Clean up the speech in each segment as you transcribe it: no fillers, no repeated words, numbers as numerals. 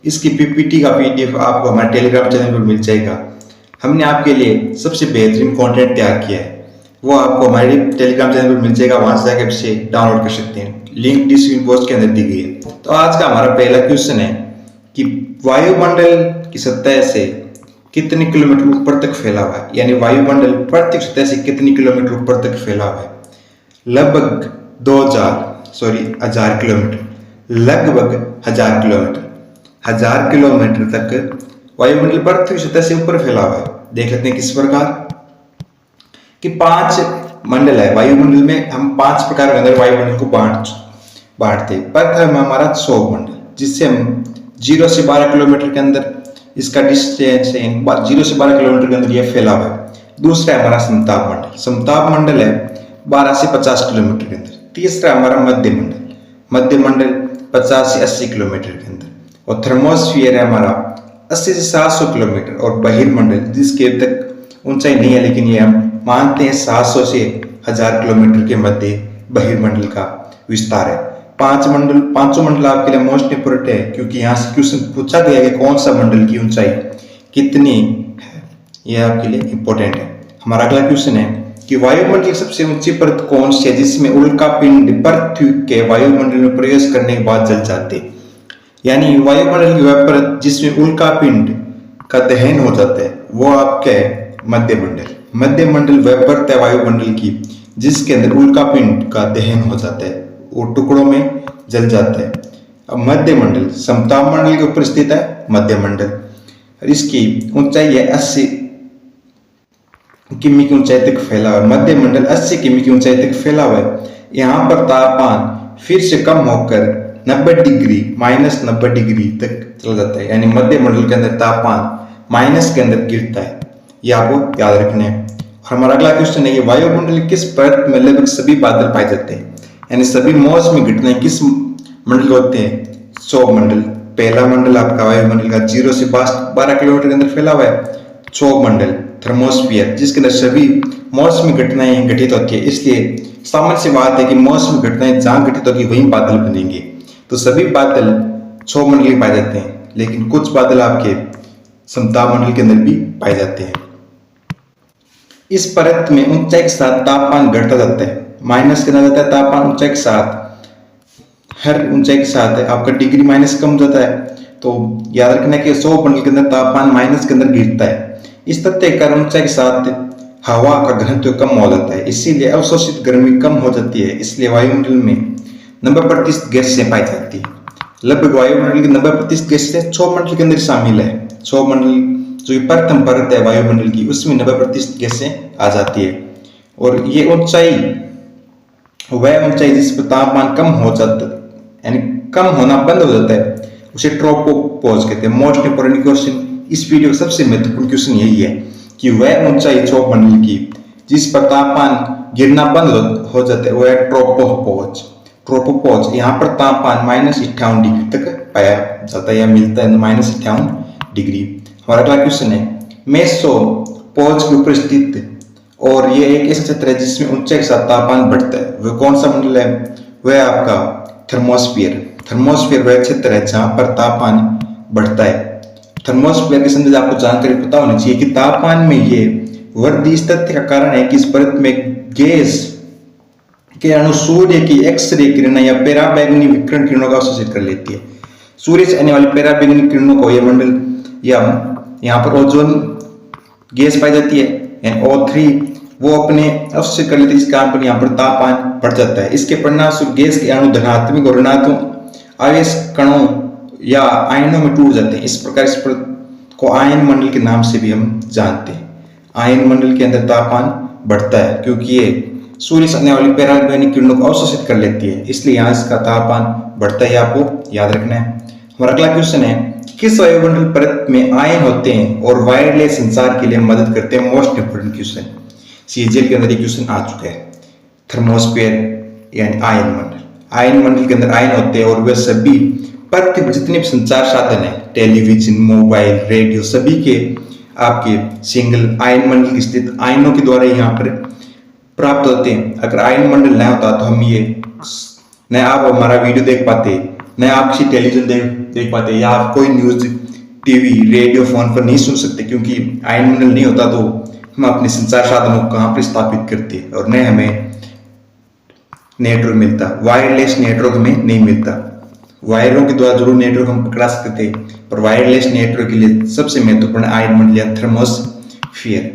इसकी पीपीटी का पीडीएफ आपको हमारे टेलीग्राम चैनल पर मिल जाएगा। हमने आपके लिए सबसे बेहतरीन कंटेंट तैयार किया है, वो आपको हमारे टेलीग्राम चैनल पर मिल जाएगा। वहां से जाकर उसे डाउनलोड कर सकते हैं, लिंक डिस्क्रिप्शन बॉक्स के अंदर दी गई है। तो आज का हमारा पहला क्वेश्चन है कि वायुमंडल की सतह से कितने किलोमीटर ऊपर तक फैला हुआ है, यानी वायुमंडल पृथ्वी की सतह से कितनी किलोमीटर ऊपर तक फैला हुआ है। लगभग 1000 किलोमीटर, लगभग 1000 किलोमीटर, 1000 किलोमीटर तक वायुमंडल पृथ्वी की सतह से ऊपर फैला हुआ है। देख लेते हैं किस प्रकार कि 5 मंडल है वायुमंडल में। हम 5 प्रकार के अंदर वायुमंडल को बांटते हैं। प्रथम हमारा क्षोभ मंडल, जिससे हम 0 से 12 किलोमीटर के अंदर इसका डिस्टेंस है, 0 से 12 किलोमीटर के अंदर यह फैला हुआ है। दूसरा हमारा समताप मंडल, समताप मंडल है 12 से 50 किलोमीटर के अंदर। तीसरा हमारा मध्य मंडल, मध्य मंडल 50 से 80 किलोमीटर के अंदर। और थर्मोस्फीयर है हमारा 80 से 700 किलोमीटर। और बहिर्मंडल, जिसके तक ऊंचाई नहीं है लेकिन ये हम मानते हैं 700 से 1000 किलोमीटर के मध्य बहिर्मंडल का विस्तार है। पांचों मंडल आपके लिए मोस्ट इंपोर्टेंट है, क्योंकि यहाँ से क्वेश्चन पूछा गया है कि कौन सा मंडल की ऊंचाई कितनी है, यह आपके लिए इंपॉर्टेंट है। हमारा अगला क्वेश्चन है कि वायुमंडल की सबसे ऊंची परत कौन सी है जिसमें उल्का पिंड पृथ्वी के वायुमंडल में प्रवेश करने के बाद जल जाते, यानी वायुमंडल की वह परत जिसमें उल्का पिंड का दहन हो जाता है, वो आपके मध्य मंडल। मध्य मंडल वह परत है वायुमंडल की जिसके अंदर उल्का पिंड का दहन हो जाता है, वो टुकड़ों में जल जाता है। अब मध्य मंडल समताप मंडल के ऊपर स्थित है मध्य मंडल, और इसकी ऊंचाई है 80 किमी की ऊंचाई तक फैला हुआ है। मध्य मंडल 80 किमी की ऊंचाई तक फैला हुआ है। यहाँ पर तापमान फिर से कम होकर 90 डिग्री -90 डिग्री तक चला जाता है, यानी मध्य मंडल के अंदर तापमान माइनस के अंदर गिरता है। यह आपको याद रखना है। और हमारा अगला क्वेश्चन है कि वायुमंडल किस परत में लगभग सभी बादल पाए जाते हैं, यानी सभी मौसमी घटनाएं किस मंडल होते हैं। क्षोभ मंडल, पहला मंडल आपका वायुमंडल का 0 से 12 किलोमीटर के अंदर फैला हुआ है। क्षोभ मंडल थर्मोस्फीयर, जिसके अंदर सभी मौसमी घटनाएं घटित होती है। इसलिए सामान्य सी बात है कि मौसमी घटनाएं जहां घटित होगी वहीं बादल बनेंगे। तो सभी बादल क्षोभ मंडल के पाए जाते हैं, लेकिन कुछ बादल आपके समताप मंडल के अंदर भी पाए जाते हैं। इस परत में ऊंचाई के साथ तापमान घटता जाता है, माइनस करना जाता है तापमान ऊंचाई के साथ। हर ऊंचाई के साथ आपका डिग्री माइनस कम जाता है। तो याद रखना है कि क्षोभ मंडल के अंदर तापमान माइनस के अंदर गिरता है। इस तथ्य के कारण ऊंचाई के साथ हवा का घनत्व कम हो जाता है, इसीलिए अवशोषित गर्मी कम हो जाती है। इसलिए वायुमंडल में 90% गैसें पाई जाती है। लगभग वायुमंडल की 90% गैसें क्षोभ मंडल के अंदर शामिल है। क्षोभ मंडल जो प्रथम परत है वायुमंडल की, उसमें 90% गैसें आ जाती है। और ये ऊंचाई वह ऊंचाई जिस पर तापमान कम हो जाता है, यानी कम होना बंद हो जाता है, उसे ट्रोपोपॉज कहते हैं। मोस्ट इंपोर्टेंट क्वेश्चन इस वीडियो का सबसे महत्वपूर्ण क्वेश्चन यही है कि वह ऊंचाई क्षोभ मंडल की जिस पर तापमान गिरना बंद हो जाता है वह है ट्रोपोपॉज। ट्रोपोपॉज यहाँ पर तापमान -58 डिग्री तक पाया जाता है या मिलता है, -58 डिग्री। हमारा अगला क्वेश्चन है मेसोपोज के ऊपर स्थित और यह एक ऐसा क्षेत्र है जिसमें ऊंचाई के साथ तापमान बढ़ता है, वह कौन सा मंडल है। वह आपका थर्मोस्फीयर। थर्मोस्फीयर वह क्षेत्र है जहां पर तापमान बढ़ता है। थर्मोस्फीयर के संबंध आपको जानकारी पता होनी चाहिए कि तापमान में ये वृद्धि इस तथ्य का कारण है कि इस परत में गैस के अणु सूर्य की एक्स-रे किरणें या पराबैंगनी विकिरण किरणों का अवशोषित कर लेती है। सूर्य से आने वाली पराबैंगनी किरणों को यह मंडल या यहाँ पर ओजोन गैस पाई जाती है O3, वो अपने अवशोषित कर लेते हैं। इस कारण पर यहाँ पर तापमान बढ़ जाता है। इसके परिणामस्वरूप गैस के अणु धनात्मक और ऋणात्मक आवेश कणों या आयनों में टूट जाते हैं। इस प्रकार इस को आयन मंडल के नाम से भी हम जानते हैं। आयन मंडल के अंदर तापमान बढ़ता है क्योंकि ये सूर्य से आने वाली पराबैंगनी किरणों को अवशोषित कर लेती है, इसलिए यहाँ इसका तापमान बढ़ता है, आपको याद रखना है। हमारा अगला क्वेश्चन है किस वायुमंडल परत में आयन होते हैं और वायरलेस संचार के लिए मदद करते हैं। मोस्ट इंपोर्टेंट क्वेश्चन सीजीएल के अंदर ये क्वेश्चन आ चुका है। थर्मोस्फीयर यानी आयन मंडल। आयन मंडल के अंदर आयन होते हैं और वे सभी पृथ्वी पर जितने भी संचार साधन है, टेलीविजन, मोबाइल, रेडियो, सभी के आपके सिंगल आयन मंडल की स्थित आयनों के द्वारा यहाँ पर प्राप्त होते हैं। अगर आयन मंडल न होता तो हम ये न आप हमारा वीडियो देख पाते, न आप किसी टेलीविजन देख पाते, या आप कोई न्यूज टीवी रेडियो फोन पर नहीं सुन सकते, क्योंकि आयनमंडल नहीं होता तो हम अपने संचार साधनों को कहाँ पर स्थापित करते, और न हमें नेटवर्क मिलता, वायरलेस नेटवर्क हमें नहीं मिलता। वायरों के द्वारा जरूर नेटवर्क हम पकड़ा सकते थे, पर वायरलेस नेटवर्क के लिए सबसे महत्वपूर्ण आयनमंडल या थर्मोस्फियर।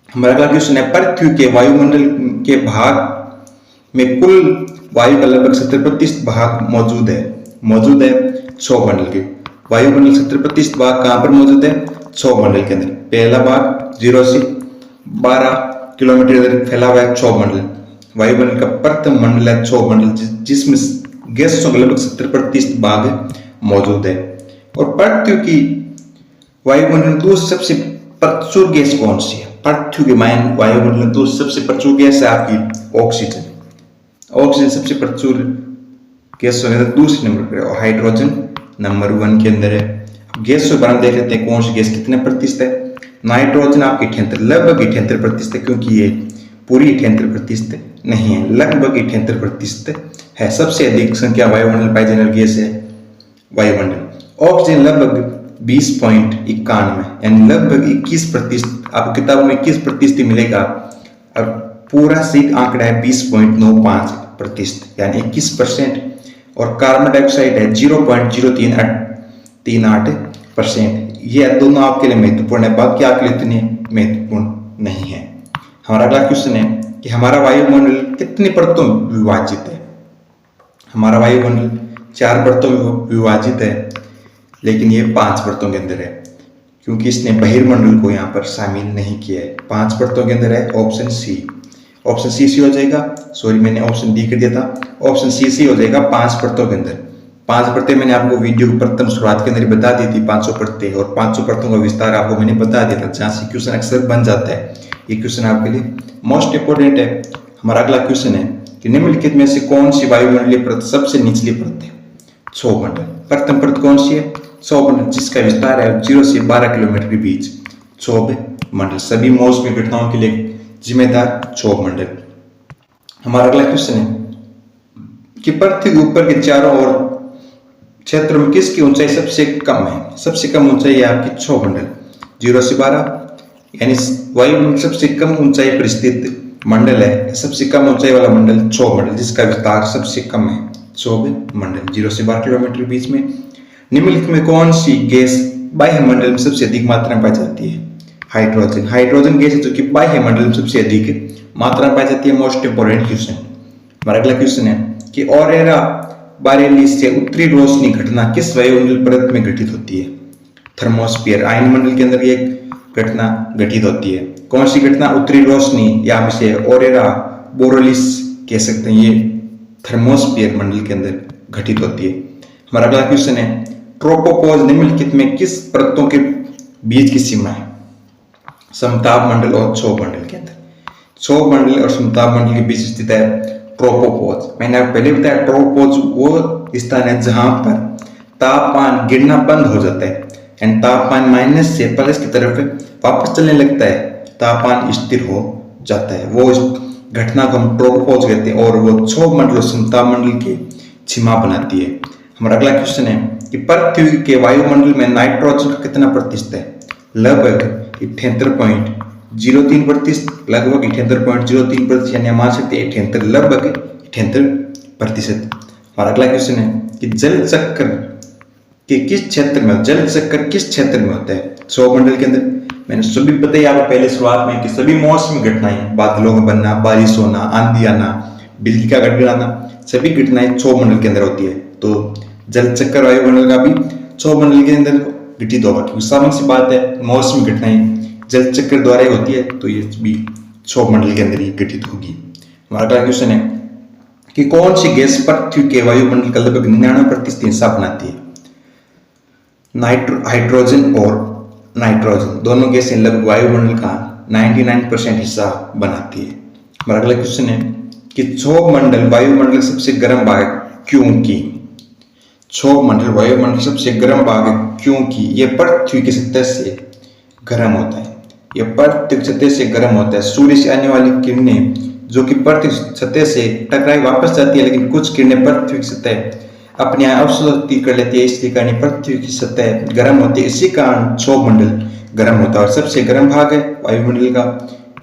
हमारा अगला क्वेश्चन है, पृथ्वी के वायुमंडल के भाग में कुल वायु का लगभग 70% भाग मौजूद है 6 मंडल के। वायुमंडल 70% भाग कहां पर मौजूद है? 6 मंडल के अंदर। पहला भाग 0 से 12 किलोमीटर फैला हुआ है 6 मंडल। वायुमंडल का प्रथम मंडल है 6 मंडल, जिसमें गैसों का लगभग 70% भाग मौजूद है। और पृथ्वी की वायुमंडल में दूसरी सबसे प्रचुर गैस कौन सी है? पृथ्वी के वायुमंडल में दूसरी सबसे प्रचुर गैस है आपकी ऑक्सीजन। ऑक्सीजन सबसे प्रचुर गैस होने दूसरे नंबर पर है, और हाइड्रोजन नंबर 1 के अंदर है। गैसों पर हम देख लेते हैं कौन सी गैस कितने प्रतिशत है। नाइट्रोजन आपकी 78, लगभग 78% है, क्योंकि ये पूरी 78% नहीं है, लगभग 78% है। सबसे अधिक संख्या वायुमंडल पाई जाने वाली गैस है वायुमंडल। ऑक्सीजन लगभग 20.91, यानी लगभग 21%। आपको किताबों में 21% मिलेगा, और पूरा सही आंकड़ा है 20.95%, यानी 21%। और कार्बन डाइऑक्साइड है 0.038%। ये दोनों आपके लिए महत्वपूर्ण है, बाकी आपके लिए इतने महत्वपूर्ण नहीं है। हमारा अगला क्वेश्चन है कि हमारा वायुमंडल कितनी परतों में विभाजित है? हमारा वायुमंडल 4 परतों में विभाजित है, लेकिन ये 5 परतों के अंदर है, क्योंकि इसने बहिर्मंडल को यहाँ पर शामिल नहीं किया है। 5 परतों के अंदर है। ऑप्शन सी हो जाएगा, सॉरी मैंने ऑप्शन डी कर दिया था। ऑप्शन सी हो जाएगा 5 परतों के अंदर। 5 परतें मैंने आपको वीडियो की प्रथम शुरुआत के अंदर बता दी थी, 500 परतें, और 500 परतों का विस्तार आपको मैंने बता दिया था, जहाँ से क्वेश्चन अक्सर बन जाता है। ये क्वेश्चन आपके लिए मोस्ट इंपोर्टेंट है। हमारा अगला क्वेश्चन है कि निम्नलिखित में से कौन सी वायुमंडलीय परत सबसे निचली परत है? क्षोभमंडल। प्रथम परत कौन सी है? क्षोभमंडल, जिसका विस्तार है 0 से 12 किलोमीटर के बीच। क्षोभमंडल सभी मौसमी घटनाओं के लिए जिम्मेदार क्षोभमंडल। हमारा अगला क्वेश्चन है कि पृथ्वी के ऊपर के चारों ओर क्षेत्र में किसकी ऊंचाई सबसे कम है? सबसे कम ऊंचाई है आपकी क्षोभमंडल, 0 से 12, यानी वायुमंडल सबसे कम ऊंचाई पर स्थित मंडल है। सबसे कम ऊंचाई वाला मंडल क्षोभमंडल, जिसका विस्तार सबसे कम है, क्षोभमंडल, 0 से 12 किलोमीटर के बीच में। निम्नलिखित में कौन सी गैस बाह्यमंडल में सबसे अधिक मात्रा में पाई जाती है? हाइड्रोजन। हाइड्रोजन गैस है जो कि बाह्यमंडल में सबसे अधिक मात्रा में पाई जाती है। Most important question. हमारा अगला क्वेश्चन है कि ऑरेरा बारेलिस से उत्तरी रोशनी घटना किस वायुमंडल परत में घटित होती है? थर्मोस्फीयर, आयनमंडल के अंदर ये घटना घटित होती है। कौन सी घटना? उत्तरी रोशनी, या हम इसे ऑरेरा बोरेलिस कह सकते हैं, ये थर्मोस्फीयर मंडल के अंदर घटित होती है। हमारा अगला क्वेश्चन है, ट्रोपोपॉज निम्नलिखित में किस परतों के बीच की सीमा है? समताप मंडल और क्षोभमंडल के अंदर। क्षोभमंडल और समताप मंडल के बीच स्थित है ट्रोपोपॉज। मैंने आपको पहले बताया, ट्रोपोपॉज वो स्थान है जहां पर तापमान गिरना बंद हो जाता है, एंड तापमान माइनस से प्लस की तरफ वापस चलने लगता है, तापमान स्थिर हो जाता है। वो इस घटना को हम ट्रोपोपॉज कहते हैं, और वो क्षोभमंडल और समताप मंडल की सीमा बनाती है। हमारा अगला क्वेश्चन है कि पृथ्वी के वायुमंडल में नाइट्रोजन का कितना प्रतिशत है? लगभग 78.03%, लगभग 78.03%, यानी मान सकते हैं 78, लगभग 78%। हमारा अगला क्वेश्चन है कि जल चक्र के किस क्षेत्र में, जल चक्र किस क्षेत्र में होता है? क्षोभमंडल के अंदर। मैंने सभी बताया आपको पहले शुरुआत में कि सभी मौसमी घटनाएं, बादलों में बनना, बारिश होना, आंधी आना, बिजली का गड़गड़ाना, सभी घटनाएं क्षोभमंडल के अंदर होती है। तो जल चक्र वायुमंडल का भी क्षोभमंडल के अंदर घटित होगा, क्योंकि सामान्य सी बात है, मौसमी घटनाएं जल चक्र द्वारा ही होती है, तो ये भी क्षोभमंडल के अंदर ही घटित होगी। हमारा अगला क्वेश्चन है कि कौन सी गैस पृथ्वी के वायुमंडल का लगभग 99% हिस्सा बनाती है? हाइड्रोजन और नाइट्रोजन दोनों गैसें लगभग वायुमंडल का 99% हिस्सा बनाती है। हमारा अगला क्वेश्चन है कि क्षोभमंडल वायुमंडल सबसे गर्म भाग क्योंकि? क्षोभमंडल वायुमंडल सबसे गर्म भाग है क्योंकि यह पृथ्वी की सतह से गर्म होता है। यह पृथ्वी की सतह से गर्म होता है। सूर्य से आने वाली किरणें जो कि पृथ्वी सतह से टकराई वापस जाती है, लेकिन कुछ किरणें पृथ्वी की सतह अपने आप अवशोषित कर लेती है, इसके कारण पृथ्वी की सतह गर्म होती है। इसी कारण क्षोभमंडल गर्म होता है और सबसे गर्म भाग है वायुमंडल का।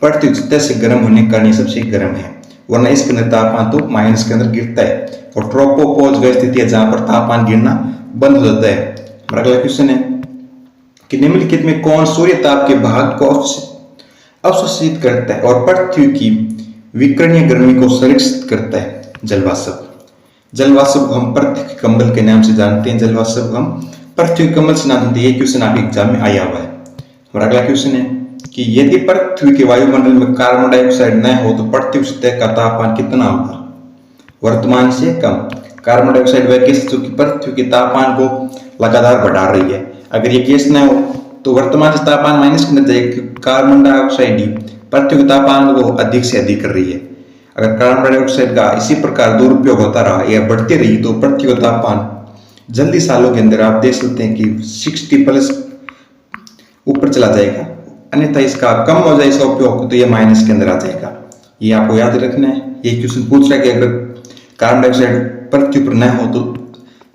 पृथ्वी की सतह से गर्म होने के कारण ये सबसे गर्म है, वरना इसके अंदर तापमान तो माइनस के अंदर गिरता है। और ट्रोपोपॉज वह स्थिति है जहां पर तापमान गिरना बंद हो जाता है। हमारा अगला क्वेश्चन है कि निम्नलिखित में कौन सूर्य ताप के भाग को अवशोषित करता है और पृथ्वी की विकिरणीय गर्मी को संरक्षित करता है? जलवाष्प। जलवाष्प को हम पृथ्वी कम्बल के नाम से जानते हैं। जलवाष्प को हम पृथ्वी कम्बल से नाम जानते हैं। ये क्वेश्चन आपके एग्जाम में आया हुआ है। हमारा अगला क्वेश्चन है कि यदि पृथ्वी के वायुमंडल में कार्बन डाइऑक्साइड न हो तो पृथ्वी सतह का तापमान कितना होगा? वर्तमान से कम। कार्बन डाइऑक्साइड वह गैस जो कि पृथ्वी के तापमान को लगातार बढ़ा रही है। अगर ये गैस न हो तो वर्तमान से तापमान माइनस के अंदर जाएगा, क्योंकि कार्बन डाइऑक्साइड ही पृथ्वी के तापमान को अधिक से अधिक कर रही है। अगर कार्बन डाइऑक्साइड का इसी प्रकार दुरुपयोग होता रहा या बढ़ती रही तो पृथ्वी का तापमान जल्दी सालों के अंदर आप देख सकते हैं कि 60+ ऊपर चला जाएगा। अन्यथा इसका कम हो जाए इसका उपयोग तो ये माइनस के अंदर आ जाएगा। ये आपको याद रखना है। ये क्वेश्चन पूछ रहा है कि अगर कार्बन डाइऑक्साइड पृथ्वी पर न हो तो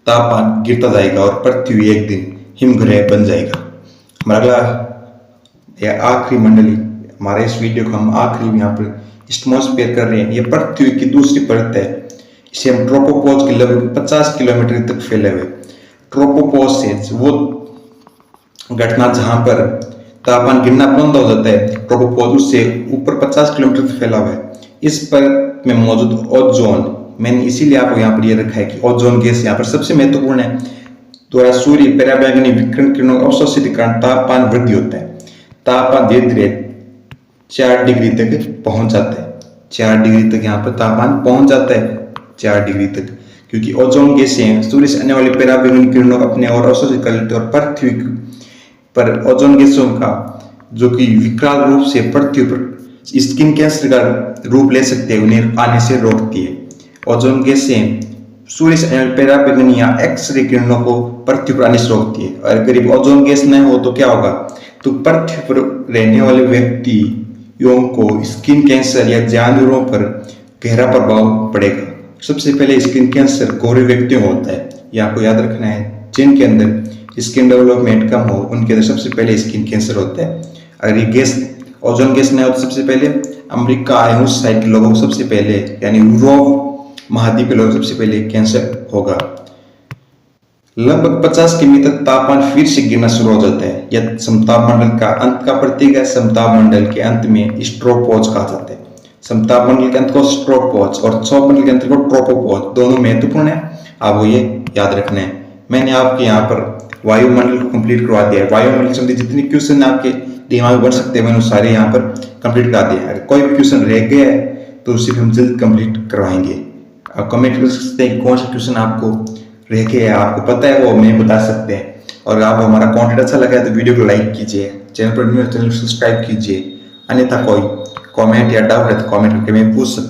तापमान गिरता जाएगा और पृथ्वी एक दिन हिमग्रह बन जाएगा। हमारा अगला आखिरी मंडली, हमारे इस वीडियो को हम आखिरी यहाँ पर एटमॉस्फेयर कर रहे हैं। ये पृथ्वी की दूसरी परत है। इसे हम ट्रोपोपॉज के लगभग 50 किलोमीटर तक फैले हुए। ट्रोपोपॉज से वो घटना जहां पर तापमान गिरना बंद हो जाता है, ट्रोपोपॉज उससे ऊपर 50 किलोमीटर तक फैला हुआ है। इस परत में मौजूद ओजोन, मैंने इसीलिए आपको यहाँ पर ये रखा है कि ओजोन गैस यहाँ पर सबसे महत्वपूर्ण है। द्वारा सूर्य पराबैंगनी विकिरण किरणों का अवशोषित के कारण तापमान वृद्धि होता है। तापमान धीरे धीरे 4 डिग्री तक पहुंच जाता है। 4 डिग्री तक यहाँ पर तापमान पहुंच जाता है, 4 डिग्री तक, क्योंकि ओजोन गैसें सूर्य से आने वाली पराबैंगनी किरणों को अपने और अवशोषित कर लेते हैं और पृथ्वी पर ओजोन गैसों का जो कि विकराल रूप से पृथ्वी पर स्किन कैंसर का रूप ले सकते हैं, उन्हें आने से रोकती है। ओजोन गैसें सूर्य से पराबैंगनी या एक्स-रे किरणों को पृथ्वी पर आने से रोकती है। और अगर ओजोन गैस न हो तो क्या होगा? तो पृथ्वी पर रहने वाले व्यक्तियों को स्किन कैंसर या जानवरों पर गहरा प्रभाव पड़ेगा। सबसे पहले स्किन कैंसर गोरे व्यक्तियों को होता है। ये आपको याद रखना है। जिनके अंदर स्किन डेवलपमेंट कम हो उनके अंदर सबसे पहले स्किन कैंसर होता है। अगर ये गैस ओजोन गैस न हो तो सबसे पहले अमेरिका आए उस साइड के लोगों को सबसे पहले, यानी यूरोप महाद्वीप के लोगों को सबसे पहले कैंसर होगा। लगभग 50 किमी तक तापमान फिर से गिरना शुरू हो जाता है। यह समतापमंडल का अंत का प्रतीक है। समतापमंडल के अंत में स्ट्रोपोज कहा जाता है। समतापमंडल के अंत को स्ट्रोपोज और क्षोभमंडल के अंत को ट्रोपोपोज, दोनों महत्वपूर्ण है, आपको ये याद रखना है। मैंने आपके यहाँ पर वायुमंडल को कंप्लीट करवा दिया है। वायुमंडल से जितने क्वेश्चन आपके दिमाग में बन सकते हैं मैंने सारे यहाँ पर कंप्लीट करा दिया है। अगर कोई भी क्वेश्चन रह गया है तो उसे भी हम जल्द कंप्लीट करवाएंगे। आप कमेंट कर सकते हैं कौन सा क्वेश्चन आपको रह गया है, आपको पता है वो मैं बता सकते हैं। और आप हमारा कंटेंट अच्छा लगा है तो वीडियो को लाइक कीजिए, चैनल पर न्यू चैनल सब्सक्राइब कीजिए। अन्यथा कोई कमेंट या डाउट है तो कमेंट करके मैं पूछ सकते हैं।